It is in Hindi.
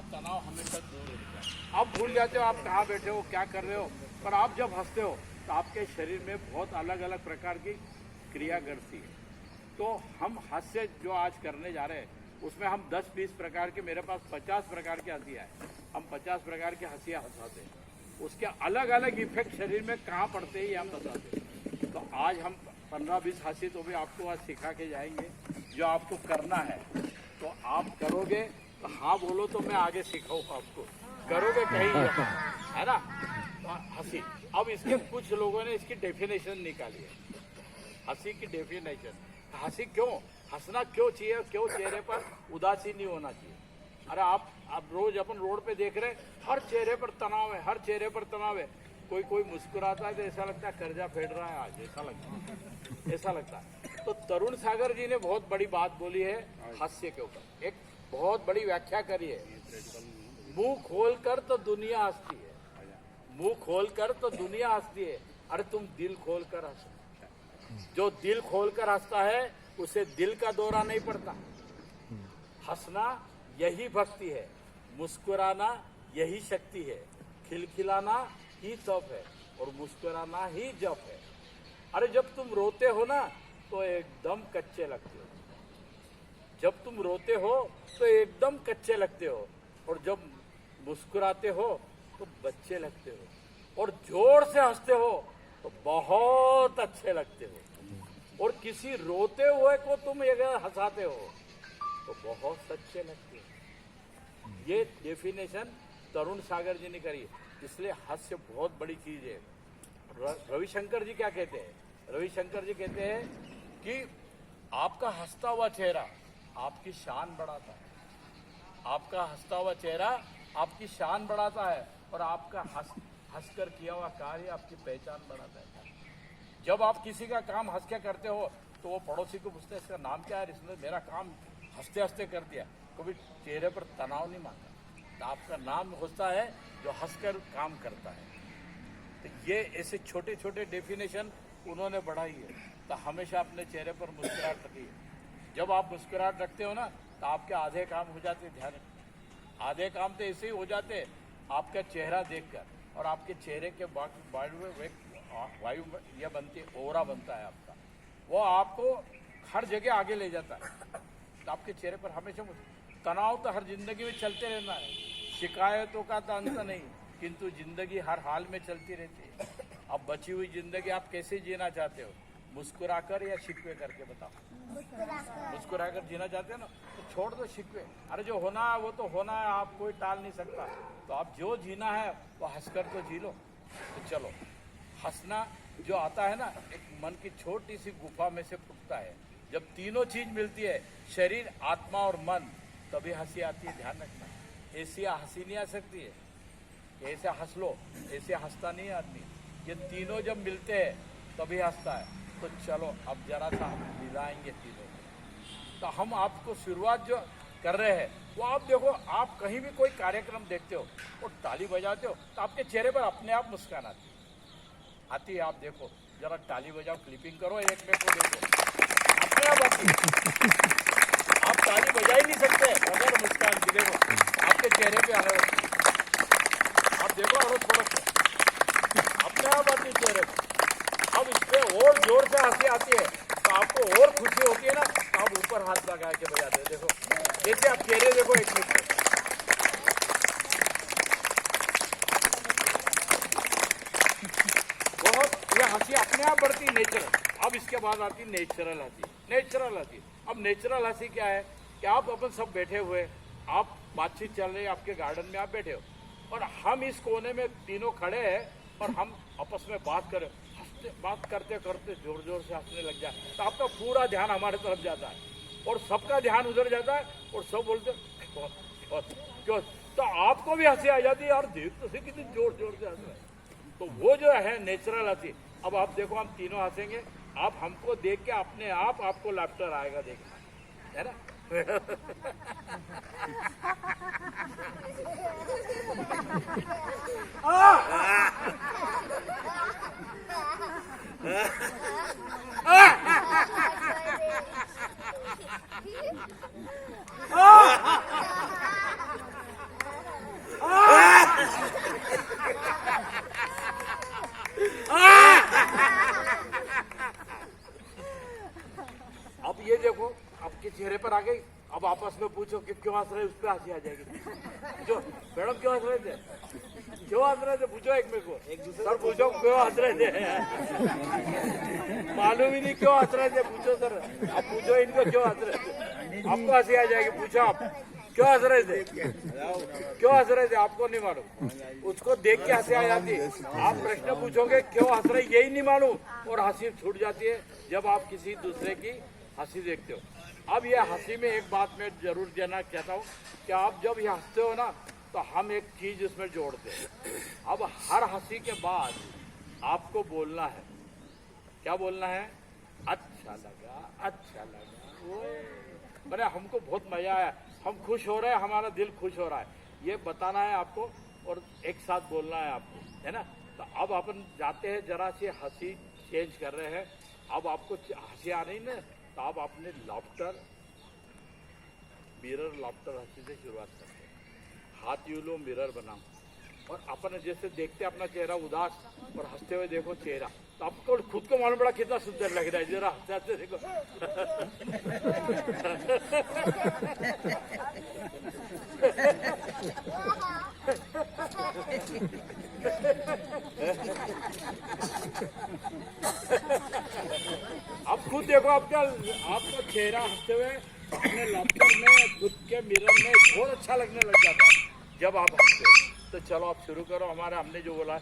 तनाव हमेशा दूर रहता है। आप भूल जाते हो आप कहाँ बैठे हो, क्या कर रहे हो, पर आप जब हंसते हो तो आपके शरीर में बहुत अलग अलग प्रकार की क्रिया घटती है। तो हम हास्य जो आज करने जा रहे हैं उसमें हम 10-20 प्रकार के, मेरे पास 50 प्रकार की हंसियाँ हैं, हम 50 प्रकार की हंसियाँ हंसाते हैं। उसके अलग अलग इफेक्ट शरीर में कहाँ पड़ते हैं ये हम बताते हैं। तो आज हम 15-20 हंसी तो भी आपको आज सिखा के जाएंगे जो आपको करना है। तो आप करोगे तो हाँ बोलो तो मैं आगे सिखाऊँ आपको, करोगे कहीं है ना। हंसी, अब इसके कुछ लोगों ने इसकी डेफिनेशन निकाली है, हंसी की डेफिनेशन। हंसी क्यों, हंसना क्यों चाहिए, क्यों चेहरे पर उदासी नहीं होना चाहिए। अरे आप रोज अपन रोड पे देख रहे हर चेहरे पर तनाव है, हर चेहरे पर तनाव है। कोई मुस्कुराता है तो ऐसा लगता है कर्जा फेंट रहा है आज, ऐसा लगता है। तो तरुण सागर जी ने बहुत बड़ी बात बोली है हास्य के ऊपर, एक बहुत बड़ी व्याख्या करी है। मुंह खोलकर तो दुनिया हंसती है, मुंह खोलकर तो दुनिया हंसती है, अरे तुम दिल खोलकर हंसो। जो दिल खोलकर हंसता है उसे दिल का दौरा नहीं पड़ता। हंसना यही भक्ति है, मुस्कुराना यही शक्ति है, खिलखिलाना ही तप है और मुस्कुराना ही जप है। अरे जब तुम रोते हो ना तो एकदम कच्चे लगते हो, जब तुम रोते हो तो एकदम कच्चे लगते हो, और जब मुस्कुराते हो तो बच्चे लगते हो, और जोर से हंसते हो तो बहुत अच्छे लगते हो, और किसी रोते हुए को तुम अगर हंसाते हो तो बहुत सच्चे लगते हो। ये डेफिनेशन तरुण सागर जी ने करी, इसलिए हास्य बहुत बड़ी चीज है। रविशंकर जी क्या कहते हैं, रविशंकर जी कहते हैं कि आपका हंसता हुआ चेहरा आपकी शान बढ़ाता है, आपका हंसता हुआ चेहरा आपकी शान बढ़ाता है, और आपका हंसकर किया हुआ कार्य आपकी पहचान बढ़ाता है। जब आप किसी का काम हंस के करते हो तो वो पड़ोसी को पूछते हैं इसका नाम क्या है, इसने मेरा काम हंसते हंसते कर दिया, कभी चेहरे पर तनाव नहीं मांगा। तो आपका नाम होता है जो हंसकर काम करता है। तो ये ऐसे छोटे छोटे डेफिनेशन उन्होंने बढ़ाई है। तो हमेशा अपने चेहरे पर मुस्कुराहट रखिए। जब आप मुस्कुराहट रखते हो ना तो आपके आधे काम हो जाते, ध्यान आधे काम तो ऐसे ही हो जाते आपका चेहरा देखकर, और आपके चेहरे के वायु यह बनती है, ओरा बनता है आपका, वो आपको हर जगह आगे ले जाता है। तो आपके चेहरे पर हमेशा तनाव तो हर जिंदगी में चलते रहना है, शिकायतों का तो अंत नहीं, किंतु जिंदगी हर हाल में चलती रहती है। अब बची हुई जिंदगी आप कैसे जीना चाहते हो, मुस्कुराकर या शिकवे करके बताओ। मुस्कुराकर जीना चाहते हो ना तो छोड़ दो शिकवे, अरे जो होना है वो तो होना है, आप कोई टाल नहीं सकता। तो आप जो जीना है वो हंसकर तो जी लो। तो चलो, हंसना जो आता है ना एक मन की छोटी सी गुफा में से फूटता है। जब तीनों चीज मिलती है, शरीर, आत्मा और मन, तभी हंसी आती है। ध्यान रखना, ऐसी हंसी नहीं आ सकती है, ऐसे हंस लो, ऐसे हंसता नहीं है आदमी। ये तीनों जब मिलते हैं तभी हंसता है। तो चलो अब जरा सा हम मिलाएंगे तीनों। तो हम आपको शुरुआत जो कर रहे हैं वो आप देखो, आप कहीं भी कोई कार्यक्रम देखते हो और ताली बजाते हो तो आपके चेहरे पर अपने आप मुस्कान आती है। आप देखो जरा ताली बजाओ, क्लिपिंग करो, एक में को देखो, अपने आप आती है। आप ताली बजा ही नहीं सकते बगैर मुस्कान की। देखो आपके चेहरे पे आने, आप देखो अड़ोस पड़ोस अपने आप आती है चेहरे पे। अब इस पे और जोर से हंसी आती है तो आपको और खुशी होती है ना, तो आप ऊपर हाथ लगा के बजाते हैं। देखो जैसे आप चेहरे देखो एक मिनट, बहुत ये हंसी अपने आप बढ़ती नेचुरल। अब इसके बाद आती नेचुरल हंसी। नेचुरल हंसी, अब नेचुरल हंसी क्या है कि आप अपन सब बैठे हुए, आप बातचीत चल रही है, आपके गार्डन में आप बैठे हो और हम इस कोने में तीनों खड़े हैं और हम आपस में बात करें, बात करते करते जोर जोर से हंसने लग जाए तो आपका पूरा ध्यान हमारे तरफ जाता है और सबका ध्यान उधर जाता है और सब बोलते क्यों, तो आपको भी हंसी आ जाती है यार, देख तो कितनी जोर जोर से हंस रहे हैं। तो वो जो है नेचुरल हंसी। अब आप देखो हम तीनों हंसेंगे, आप हमको देख के अपने आप आपको लाफ्टर आएगा, देखना है ना। आ गई, अब आपस में पूछो कि क्यों हंस रहे, उस पर हंसी आ जाएगी। जो मैडम क्यों हंस रहे थे, क्यों हंस रहे थे, पूछो एक मेरे को, सर पूछो क्यों हंस रहे थे, मालूम ही नहीं क्यों हंस रहे थे, पूछो सर, अब पूछो इनको क्यों हंस रहे थे, आपको हंसी आ जाएगी। पूछो आप क्यों हंस रहे थे, क्यों हंस रहे थे, आपको नहीं मालूम, उसको देख के हंसी आ जाती है। आप प्रश्न पूछोगे क्यों हंस रहे, यही नहीं मालूम, और हंसी छूट जाती है जब आप किसी दूसरे की हंसी देखते हो। अब ये हंसी में एक बात मैं जरूर देना चाहता हूँ कि आप जब ये हंसते हो ना, तो हम एक चीज इसमें जोड़ते हैं। अब हर हंसी के बाद आपको बोलना है, क्या बोलना है, अच्छा लगा, अच्छा लगा, ओए मैंने हमको बहुत मजा आया, हम खुश हो रहे हैं, हमारा दिल खुश हो रहा है, ये बताना है आपको, और एक साथ बोलना है आपको, है ना। तो अब अपन जाते हैं, जरा सी हंसी चेंज कर रहे हैं। अब आपको हंसी आ रही ना, तो आप अपने लाफ्टर, मिरर लाफ्टर हंसी से शुरुआत करते हैं। हाथ यूं लो, मिरर बनाओ, और अपन जैसे देखते हैं अपना चेहरा उदास, और हंसते हुए देखो चेहरा, तो आपको खुद को मालूम पड़ा कितना सुंदर लग रहा है, जरा हंसते देखो। अब खुद देखो आपका चेहरा हंसते हुए अपने लाफ्टर में, खुद के मिरर में बहुत अच्छा लगने लग जाता है जब आप हंसते हो। तो चलो आप शुरू करो, हमने जो बोला